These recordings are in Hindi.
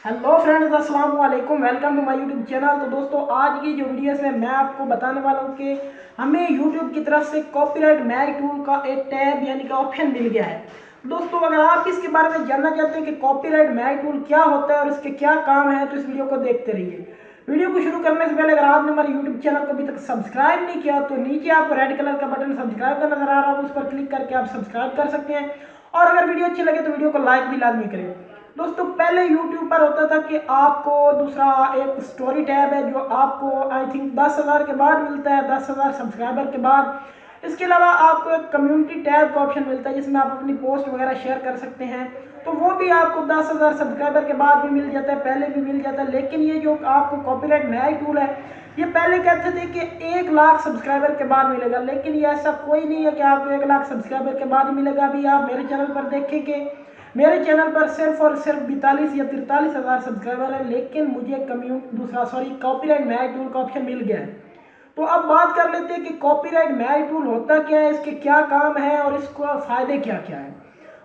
हेलो फ्रेंड्स, अस्सलाम वालेकुम। Welcome to my YouTube channel. तो दोस्तों, आज की जो वीडियो है मैं आपको बताने वाला हूँ कि हमें यूट्यूब की तरफ से कॉपीराइट मैच टूल का एक टैब यानी कि ऑप्शन मिल गया है। दोस्तों, अगर आप इसके बारे में जानना चाहते हैं कि कॉपीराइट मैच टूल क्या होता है और इसके क्या काम है, तो इस वीडियो को देखते रहिए। वीडियो को शुरू करने से पहले अगर आपने हमारे यूट्यूब चैनल को अभी तक सब्सक्राइब नहीं किया तो नीचे आपको रेड कलर का बटन सब्सक्राइब का नजर आ रहा है, उस पर क्लिक करके आप सब्सक्राइब कर सकते हैं। और अगर वीडियो अच्छी लगे तो वीडियो को लाइक भी लाजमी करें। दोस्तों, पहले यूट्यूब पर होता था कि आपको दूसरा एक स्टोरी टैब है जो आपको आई थिंक 10,000 के बाद मिलता है, 10,000 सब्सक्राइबर के बाद। इसके अलावा आपको एक कम्युनिटी टैब का ऑप्शन मिलता है जिसमें आप अपनी पोस्ट वगैरह शेयर कर सकते हैं, तो वो भी आपको 10,000 सब्सक्राइबर के बाद भी मिल जाता है, पहले भी मिल जाता है। लेकिन ये जो आपको कॉपीराइट मैच टूल है, ये पहले कहते थे कि 1 लाख सब्सक्राइबर के बाद मिलेगा, लेकिन ये ऐसा कोई नहीं है कि आपको 1 लाख सब्सक्राइबर के बाद मिलेगा। अभी आप मेरे चैनल पर देखें कि मेरे चैनल पर सिर्फ और सिर्फ 42 या 43 हज़ार सब्सक्राइबर है, लेकिन मुझे कॉपीराइट मैच टूल का ऑप्शन मिल गया है। तो अब बात कर लेते हैं कि कॉपीराइट मैच टूल होता क्या है, इसके क्या काम है और इसको फायदे क्या क्या है।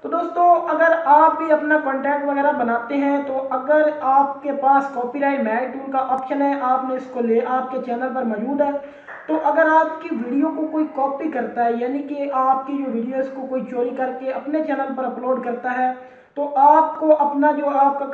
तो दोस्तों, अगर आप भी अपना कॉन्टैक्ट वगैरह बनाते हैं, तो अगर आपके पास कॉपीराइट मैच टूल का ऑप्शन है, आपने इसको आपके चैनल पर मौजूद है, तो अगर आपकी वीडियो को कोई कॉपी करता है, यानी कि आपकी जो वीडियो को कोई चोरी करके अपने चैनल पर अपलोड करता है, तो आपको अपना जो आपका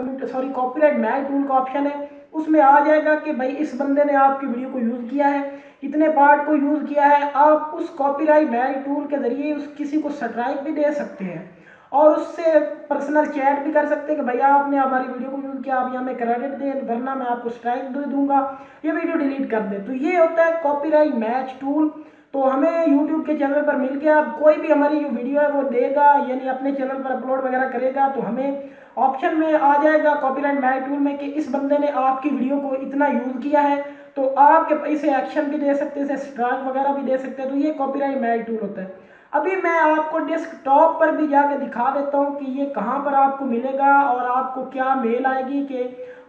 कॉपीराइट मैच टूल का ऑप्शन है उसमें आ जाएगा कि भाई इस बंदे ने आपकी वीडियो को यूज़ किया है, इतने पार्ट को यूज़ किया है। आप उस कॉपीराइट मैच टूल के ज़रिए उस किसी को स्ट्राइक भी दे सकते हैं और उससे पर्सनल चैट भी कर सकते हैं कि भैया आपने हमारी वीडियो को यूज़ किया, आप यहाँ में क्रेडिट दें, वरना मैं आपको स्ट्राइक दे दूंगा, ये वीडियो डिलीट कर दे। तो ये होता है कॉपीराइट मैच टूल। तो हमें यूट्यूब के चैनल पर मिल गया। अब कोई भी हमारी जो वीडियो है वो देगा, यानी अपने चैनल पर अपलोड वगैरह करेगा, तो हमें ऑप्शन में आ जाएगा कॉपीराइट मैच टूल में कि इस बंदे ने आपकी वीडियो को इतना यूज़ किया है, तो आप इसे एक्शन भी दे सकते हैं, इसे स्ट्राइक वगैरह भी दे सकते हैं। तो ये कॉपीराइट मैच टूल होता है। अभी मैं आपको डेस्कटॉप पर भी जाके दिखा देता हूँ कि ये कहाँ पर आपको मिलेगा और आपको क्या मेल आएगी कि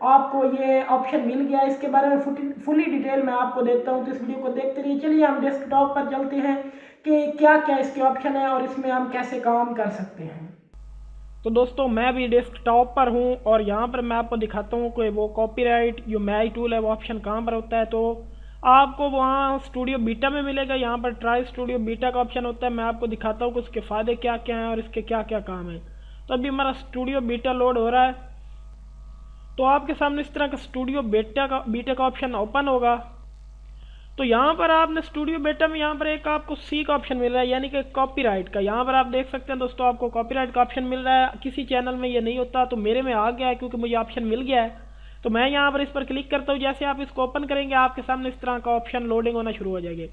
आपको ये ऑप्शन मिल गया। इसके बारे में फुली डिटेल मैं आपको देता हूँ, तो इस वीडियो को देखते रहिए। चलिए हम डेस्कटॉप पर चलते हैं कि क्या क्या इसके ऑप्शन है और इसमें हम कैसे काम कर सकते हैं। तो दोस्तों, मैं भी डेस्कटॉप पर हूँ और यहाँ पर मैं आपको दिखाता हूँ कि वो कॉपीराइट जो मैच टूल है वो ऑप्शन कहाँ पर होता है। तो आपको वहाँ स्टूडियो बीटा में मिलेगा, यहाँ पर ट्राई स्टूडियो बीटा का ऑप्शन होता है। मैं आपको दिखाता हूँ कि उसके फ़ायदे क्या क्या हैं और इसके क्या क्या काम हैं। तो अभी हमारा स्टूडियो बीटा लोड हो रहा है, तो आपके सामने इस तरह का स्टूडियो बीटा का ऑप्शन ओपन होगा। तो यहाँ पर आपने स्टूडियो बेटा में यहाँ पर एक आपको सी का ऑप्शन मिल रहा है, यानी कि कॉपीराइट का। यहाँ पर आप देख सकते हैं दोस्तों, आपको कॉपीराइट का ऑप्शन मिल रहा है। किसी चैनल में ये नहीं होता, तो मेरे में आ गया है क्योंकि मुझे ऑप्शन मिल गया है। तो मैं यहाँ पर इस पर क्लिक करता हूँ। जैसे आप इसको ओपन करेंगे, आपके सामने इस तरह का ऑप्शन लोडिंग होना शुरू हो जाएंगे।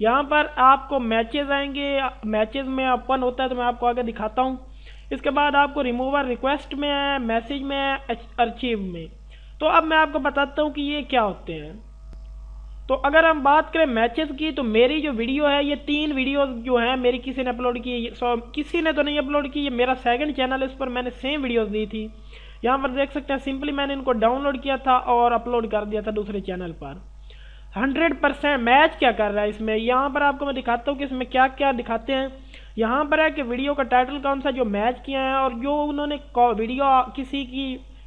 यहाँ पर आपको मैचेज आएंगे, मैचेज में ओपन होता है, तो मैं आपको आगे दिखाता हूँ। इसके बाद आपको रिमूवर रिक्वेस्ट में है, मैसेज में है, आर्चिव में। तो अब मैं आपको बताता हूँ कि ये क्या होते हैं। तो अगर हम बात करें मैचेस की, तो मेरी जो वीडियो है, ये 3 वीडियो जो हैं मेरी किसी ने अपलोड की, किसी ने तो नहीं अपलोड की, ये मेरा सेकंड चैनल है, इस पर मैंने सेम वीडियोस दी थी। यहाँ पर देख सकते हैं, सिंपली मैंने इनको डाउनलोड किया था और अपलोड कर दिया था दूसरे चैनल पर। 100% मैच क्या कर रहा है इसमें, यहाँ पर आपको मैं दिखाता हूँ कि इसमें क्या क्या दिखाते हैं। यहाँ पर है कि वीडियो का टाइटल कौन सा जो मैच किया है, और जो उन्होंने वीडियो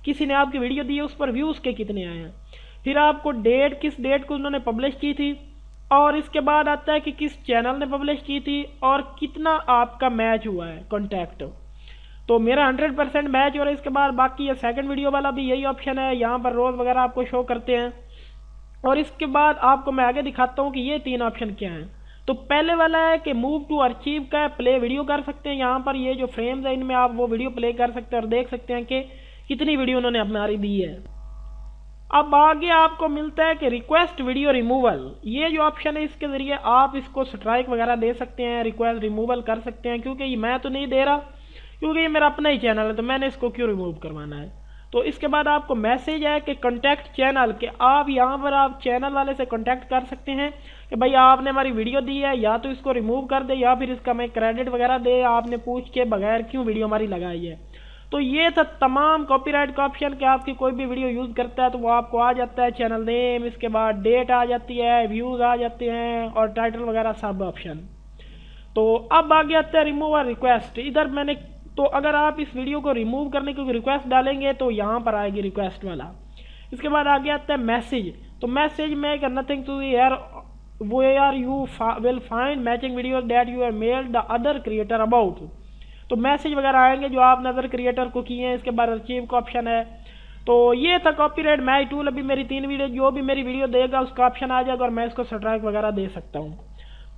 किसी ने आपकी वीडियो दी है उस पर व्यूज़ के कितने आए हैं। फिर आपको डेट, किस डेट को उन्होंने पब्लिश की थी, और इसके बाद आता है कि किस चैनल ने पब्लिश की थी और कितना आपका मैच हुआ है कॉन्टैक्ट। तो मेरा 100% मैच हो रहा है। इसके बाद बाकी ये सेकंड वीडियो वाला भी यही ऑप्शन है, यहाँ पर रोज़ वगैरह आपको शो करते हैं। और इसके बाद आपको मैं आगे दिखाता हूँ कि ये 3 ऑप्शन क्या हैं। तो पहले वाला है कि मूव टू आर्चिव का, प्ले वीडियो कर सकते हैं। यहाँ पर ये जो फ्रेम्स है इनमें आप वो वीडियो प्ले कर सकते हैं और देख सकते हैं कि कितनी वीडियो उन्होंने हमारी दी है। अब आगे आपको मिलता है कि रिक्वेस्ट वीडियो रिमूवल। ये जो ऑप्शन है, इसके ज़रिए आप इसको स्ट्राइक वगैरह दे सकते हैं, रिक्वेस्ट रिमूवल कर सकते हैं। क्योंकि ये मैं तो नहीं दे रहा, क्योंकि ये मेरा अपना ही चैनल है, तो मैंने इसको क्यों रिमूव करवाना है। तो इसके बाद आपको मैसेज है कि कॉन्टैक्ट चैनल, के आप यहाँ पर आप चैनल वाले से कॉन्टैक्ट कर सकते हैं कि भाई आपने हमारी वीडियो दी है, या तो इसको रिमूव कर दे या फिर इसका मैं क्रेडिट वगैरह दे, आपने पूछ के बगैर क्यों वीडियो हमारी लगाई है। तो ये था तमाम कॉपीराइट का ऑप्शन कि आपकी कोई भी वीडियो यूज़ करता है तो वो आपको आ जाता है, चैनल नेम, इसके बाद डेट आ जाती है, व्यूज़ आ जाते हैं और टाइटल वगैरह सब ऑप्शन। तो अब आगे आता है रिमूवर रिक्वेस्ट। इधर मैंने तो अगर आप इस वीडियो को रिमूव करने की रिक्वेस्ट डालेंगे तो यहाँ पर आएगी रिक्वेस्ट वाला। इसके बाद आगे आता है मैसेज। तो मैसेज में nothing to here where you will find matching video that you have mailed the other creator about. तो मैसेज वगैरह आएंगे जो आपने अदर क्रिएटर को किए हैं। इसके बाद अचीव का ऑप्शन है। तो ये था कॉपीराइट मैच टूल। अभी मेरी 3 वीडियो, जो भी मेरी वीडियो देगा उसका ऑप्शन आ जाएगा और मैं इसको स्ट्राइक वगैरह दे सकता हूँ।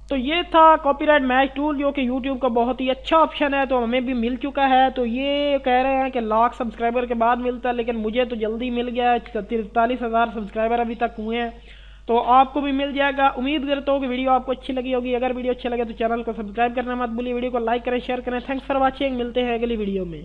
तो ये था कॉपीराइट मैच टूल जो कि यूट्यूब का बहुत ही अच्छा ऑप्शन है। तो हमें भी मिल चुका है। तो ये कह रहे हैं कि लाख सब्सक्राइबर के बाद मिलता है, लेकिन मुझे तो जल्दी मिल गया है। 43,000 सब्सक्राइबर अभी तक हुए हैं। तो आपको भी मिल जाएगा। उम्मीद करता हूँ कि वीडियो आपको अच्छी लगी होगी। अगर वीडियो अच्छी लगे तो चैनल को सब्सक्राइब करना मत भूलिए, वीडियो को लाइक करें, शेयर करें। Thanks for watching. मिलते हैं अगली वीडियो में।